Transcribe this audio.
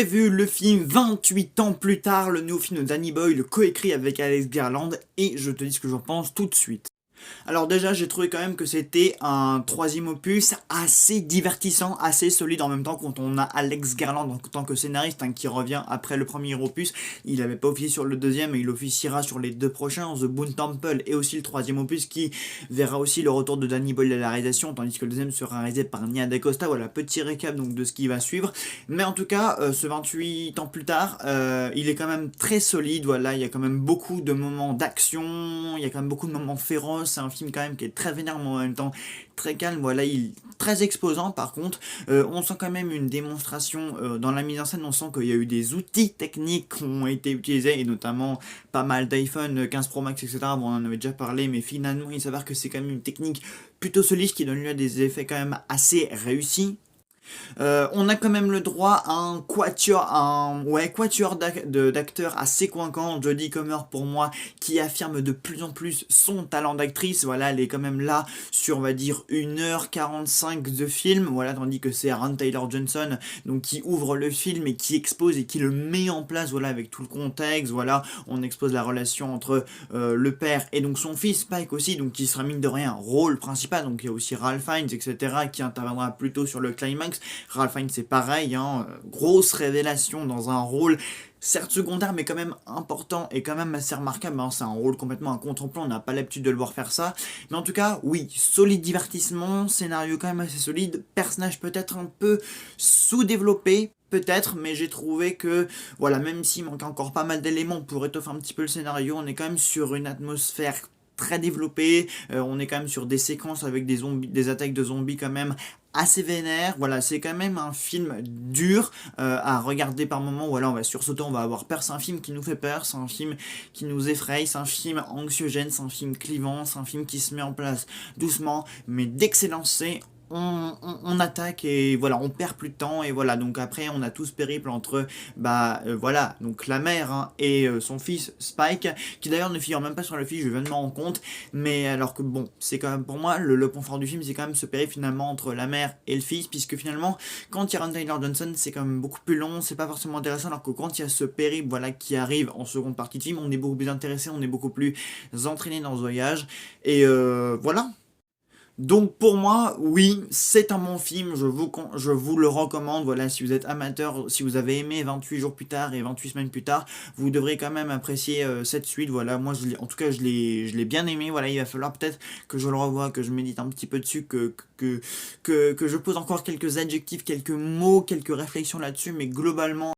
J'ai vu le film 28 ans plus tard, le nouveau film de Danny Boyle, coécrit avec Alex Garland, et je te dis ce que j'en pense tout de suite. Alors déjà, j'ai trouvé quand même que c'était un troisième opus assez divertissant, assez solide en même temps quand on a Alex Garland en tant que scénariste qui revient après le premier opus. Il n'avait pas officié sur le deuxième et il officiera sur les deux prochains, The Boone Temple et aussi le troisième opus qui verra aussi le retour de Danny Boyle à la réalisation, tandis que le deuxième sera réalisé par Nia DaCosta. Voilà, petit récap donc de ce qui va suivre. Mais en tout cas, ce 28 ans plus tard, il est quand même très solide. Voilà, il y a quand même beaucoup de moments d'action, il y a quand même beaucoup de moments féroces. C'est un film quand même qui est très vénère mais en même temps très calme. Voilà, il est très exposant. Par contre, on sent quand même une démonstration dans la mise en scène. On sent qu'il y a eu des outils techniques qui ont été utilisés et notamment pas mal d'iPhone 15 Pro Max, etc. Bon, on en avait déjà parlé, mais finalement il s'avère que c'est quand même une technique plutôt solide qui donne lieu à des effets quand même assez réussis. On a quand même le droit à un quatuor d'acteurs assez coincant. Jodie Comer pour moi qui affirme de plus en plus son talent d'actrice. Voilà, elle est quand même là sur on va dire 1h45 de film. Voilà, tandis que c'est Aaron Taylor Johnson donc qui ouvre le film et qui expose et qui le met en place. Voilà, avec tout le contexte. Voilà, on expose la relation entre le père et donc son fils Spike aussi, donc qui sera mine de rien rôle principal. Donc il y a aussi Ralph Fiennes, etc. qui interviendra plutôt sur le climax. Ralph Fiennes c'est pareil, grosse révélation dans un rôle certes secondaire mais quand même important et quand même assez remarquable, c'est un rôle complètement incontemplant, on n'a pas l'habitude de le voir faire ça, mais en tout cas oui, solide divertissement, scénario quand même assez solide, personnage peut-être un peu sous-développé, peut-être, mais j'ai trouvé que, voilà, même s'il manque encore pas mal d'éléments pour étoffer un petit peu le scénario, on est quand même sur une atmosphère très développée, on est quand même sur des séquences avec des zombies, des attaques de zombies quand même assez vénère. Voilà, c'est quand même un film dur à regarder par moments. Voilà, on va sursauter, on va avoir peur. C'est un film qui nous fait peur, c'est un film qui nous effraie, c'est un film anxiogène, c'est un film clivant, c'est un film qui se met en place doucement, mais dès que c'est lancé, on attaque et voilà, on perd plus de temps et voilà, donc après on a tout ce périple entre voilà, donc la mère et son fils Spike, qui d'ailleurs ne figure même pas sur le fiche, je viens de m'en rendre compte, mais alors que bon, c'est quand même pour moi le point fort du film, c'est quand même ce périple finalement entre la mère et le fils, puisque finalement quand il y a Aaron Taylor Johnson, c'est quand même beaucoup plus long, c'est pas forcément intéressant, alors que quand il y a ce périple voilà qui arrive en seconde partie de film, on est beaucoup plus intéressé, on est beaucoup plus entraîné dans ce voyage et voilà. Donc pour moi, oui, c'est un bon film, je vous le recommande. Voilà, si vous êtes amateur, si vous avez aimé 28 jours plus tard et 28 semaines plus tard, vous devrez quand même apprécier cette suite. Voilà, moi en tout cas je l'ai bien aimé. Voilà, il va falloir peut-être que je le revoie, que je médite un petit peu dessus, que je pose encore quelques adjectifs, quelques mots, quelques réflexions là-dessus, mais globalement